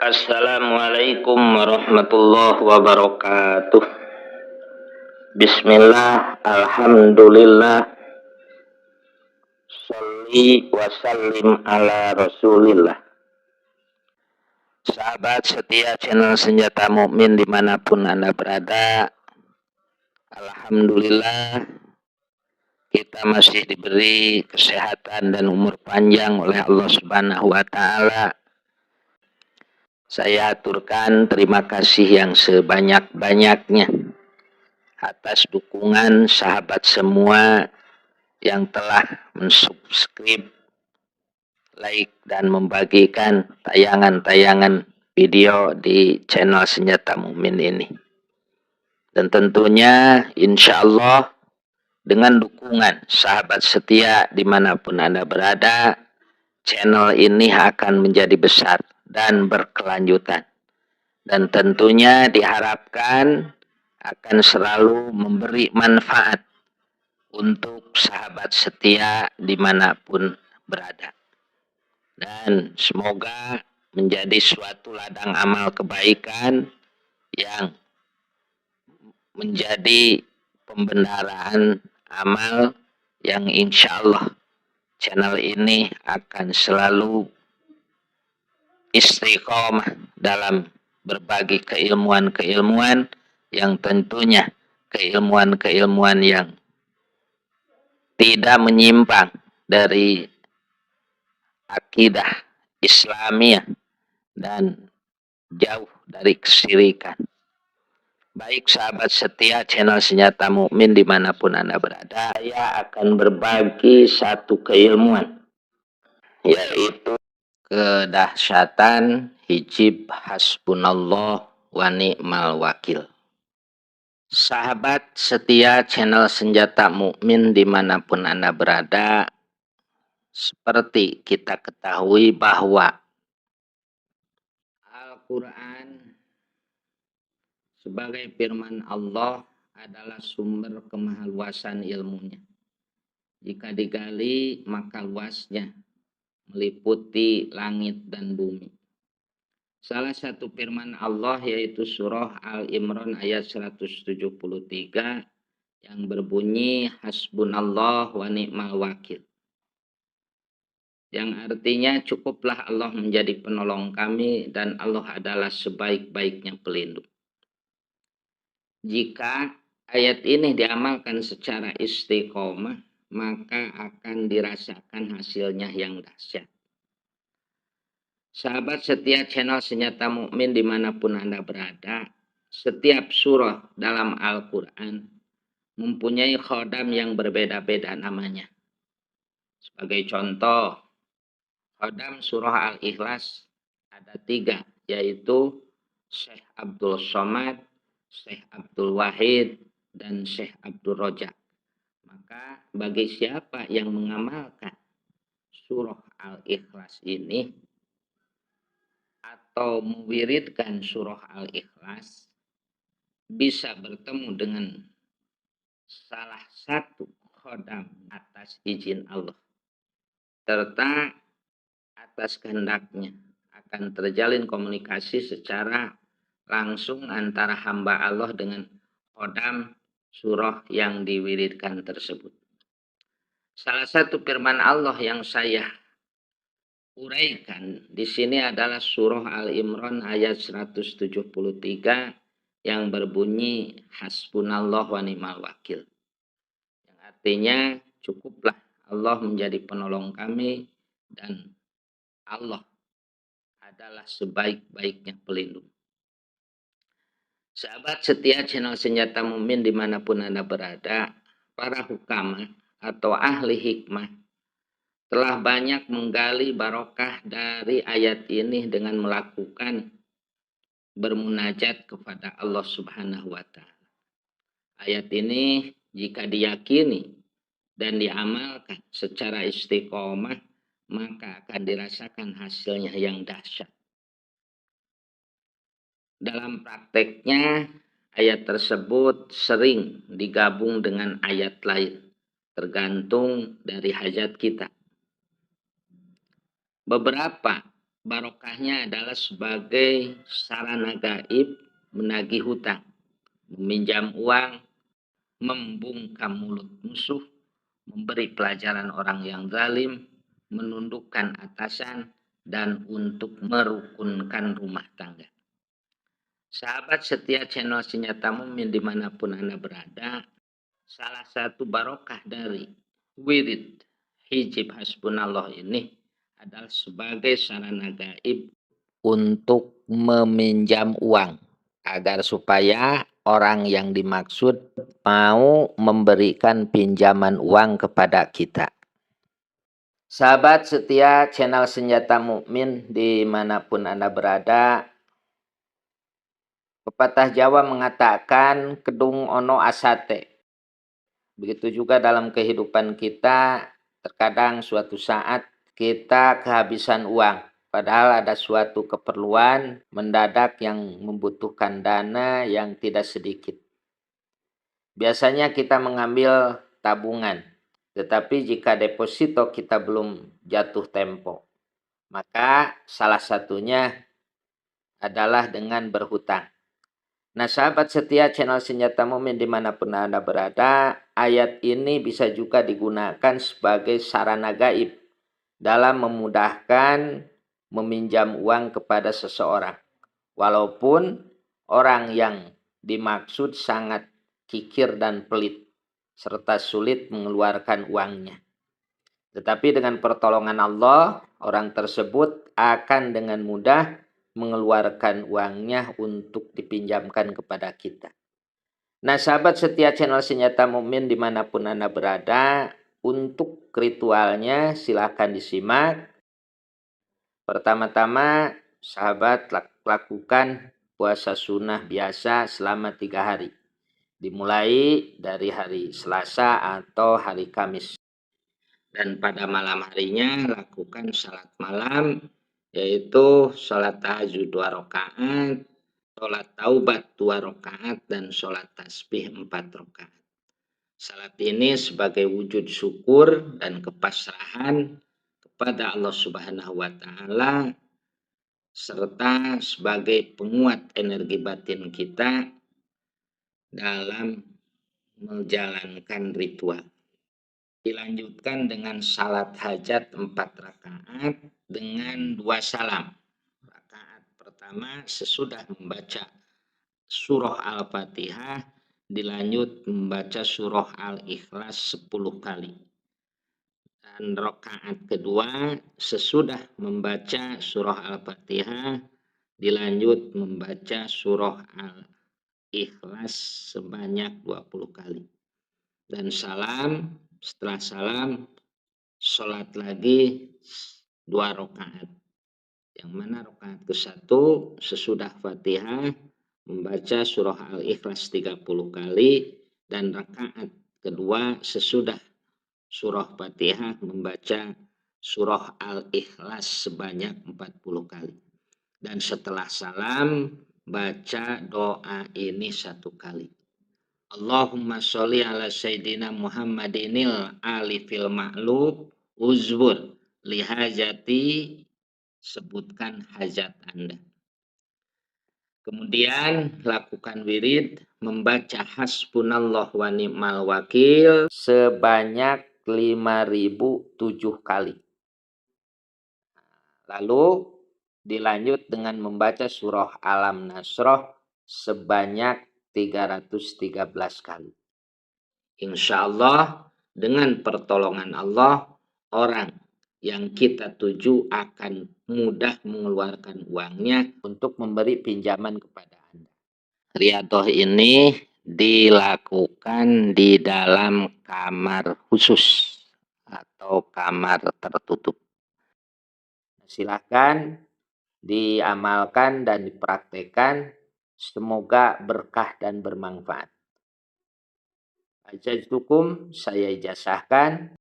Assalamualaikum warahmatullahi wabarakatuh. Bismillah, alhamdulillah, sholli wa sallim ala rasulillah. Sahabat setia channel Senjata Mukmin dimanapun Anda berada, alhamdulillah kita masih diberi kesehatan dan umur panjang oleh Allah Subhanahu wa Ta'ala. Saya aturkan terima kasih yang sebanyak-banyaknya atas dukungan sahabat semua yang telah mensubscribe, like, dan membagikan tayangan-tayangan video di channel Senjata Mukmin ini. Dan tentunya insya Allah dengan dukungan sahabat setia dimanapun Anda berada, channel ini akan menjadi besar dan berkelanjutan. Dan tentunya diharapkan akan selalu memberi manfaat untuk sahabat setia dimanapun berada. Dan semoga menjadi suatu ladang amal kebaikan yang menjadi pembenaran amal yang insya Allah channel ini akan selalu istiqomah dalam berbagi keilmuan-keilmuan yang tentunya keilmuan-keilmuan yang tidak menyimpang dari akidah Islamiyah dan jauh dari kesyirikan. Baik sahabat setia channel Senjata Mukmin dimanapun Anda berada, saya akan berbagi satu keilmuan, yaitu kedahsyatan hijib hasbunallah wa ni'mal wakil. Sahabat setia channel Senjata Mukmin dimanapun Anda berada, seperti kita ketahui bahwa Al-Quran sebagai firman Allah adalah sumber kemahaluasan ilmunya. Jika digali maka luasnya meliputi langit dan bumi. Salah satu firman Allah yaitu surah Al-Imran ayat 173 yang berbunyi hasbunallah wa ni'mal wakil. Yang artinya cukuplah Allah menjadi penolong kami dan Allah adalah sebaik-baiknya pelindung. Jika ayat ini diamalkan secara istiqomah, maka akan dirasakan hasilnya yang dahsyat. Sahabat setia channel Senjata Mukmin dimanapun Anda berada, setiap surah dalam Al-Quran mempunyai khodam yang berbeda-beda namanya. Sebagai contoh, khodam surah Al-Ikhlas ada 3, yaitu Syekh Abdul Somad, Syekh Abdul Wahid, dan Syekh Abdul Rojak. Maka bagi siapa yang mengamalkan surah Al-Ikhlas ini atau mewiridkan surah Al-Ikhlas, bisa bertemu dengan salah satu khodam atas izin Allah, serta atas kehendaknya akan terjalin komunikasi secara langsung antara hamba Allah dengan khodam surah yang diwiridkan tersebut. Salah satu firman Allah yang saya uraikan di sini adalah surah Al-Imran ayat 173 yang berbunyi hasbunallah wa ni'mal wakil. Yang artinya cukuplah Allah menjadi penolong kami dan Allah adalah sebaik-baiknya pelindung. Sahabat setia channel Senjata Mukmin dimanapun Anda berada, para hukama atau ahli hikmah telah banyak menggali barokah dari ayat ini dengan melakukan bermunajat kepada Allah Subhanahu wa Ta'ala. Ayat ini jika diyakini dan diamalkan secara istiqomah, maka akan dirasakan hasilnya yang dahsyat. Dalam prakteknya, ayat tersebut sering digabung dengan ayat lain, tergantung dari hajat kita. Beberapa barokahnya adalah sebagai sarana gaib menagih hutang, meminjam uang, membungkam mulut musuh, memberi pelajaran orang yang zalim, menundukkan atasan, dan untuk merukunkan rumah tangga. Sahabat setia channel Senjata Mumin dimanapun Anda berada, salah satu barokah dari wirid hijib hasbunallah ini adalah sebagai sarana gaib untuk meminjam uang agar supaya orang yang dimaksud mau memberikan pinjaman uang kepada kita. Sahabat setia channel Senjata Mukmin dimanapun Anda berada, pepatah Jawa mengatakan kedung ono asate. Begitu juga dalam kehidupan kita, terkadang suatu saat kita kehabisan uang. Padahal ada suatu keperluan mendadak yang membutuhkan dana yang tidak sedikit. Biasanya kita mengambil tabungan. Tetapi jika deposito kita belum jatuh tempo, maka salah satunya adalah dengan berhutang. Nah, sahabat setia channel Senjata Mumin dimanapun Anda berada, ayat ini bisa juga digunakan sebagai sarana gaib dalam memudahkan meminjam uang kepada seseorang. Walaupun orang yang dimaksud sangat kikir dan pelit, serta sulit mengeluarkan uangnya. Tetapi dengan pertolongan Allah, orang tersebut akan dengan mudah mengeluarkan uangnya untuk dipinjamkan kepada kita. Nah, sahabat setia channel Senjata Mumin dimanapun Anda berada, untuk ritualnya silakan disimak. Pertama-tama, sahabat lakukan puasa sunnah biasa selama 3 hari. Dimulai dari hari Selasa atau hari Kamis. Dan pada malam harinya lakukan salat malam, yaitu salat tahajud 2 rakaat, salat taubat 2 rakaat, dan salat tasbih 4 rakaat. Salat ini sebagai wujud syukur dan kepasrahan kepada Allah Subhanahu wa Ta'ala, serta sebagai penguat energi batin kita dalam menjalankan ritual. Dilanjutkan dengan salat hajat 4 rakaat dengan 2 salam. Rakaat pertama sesudah membaca surah Al-Fatihah, dilanjut membaca surah Al-Ikhlas 10 kali. Dan rakaat kedua sesudah membaca surah Al-Fatihah, dilanjut membaca surah Al-Ikhlas sebanyak 20 kali. Dan salam, setelah salam, sholat lagi 2 rakaat. Yang mana rakaat ke-1 sesudah Fatihah membaca surah Al-Ikhlas 30 kali, dan rakaat kedua sesudah surah Fatihah membaca surah Al-Ikhlas sebanyak 40 kali. Dan setelah salam baca doa ini 1 kali. Allahumma sholli ala sayyidina Muhammadinil alifil ma'lub uzbur lihajati, sebutkan hajat Anda. Kemudian lakukan wirid membaca hasbunallah wa ni'mal wakil sebanyak 5.007 kali. Lalu dilanjut dengan membaca surah Alam Nasroh sebanyak 313 kali. Insya Allah dengan pertolongan Allah, orang yang kita tuju akan mudah mengeluarkan uangnya untuk memberi pinjaman kepada Anda. Riyadhah ini dilakukan di dalam kamar khusus atau kamar tertutup. Silakan diamalkan dan dipraktekkan. Semoga berkah dan bermanfaat. Ajaztukum, saya ijazahkan.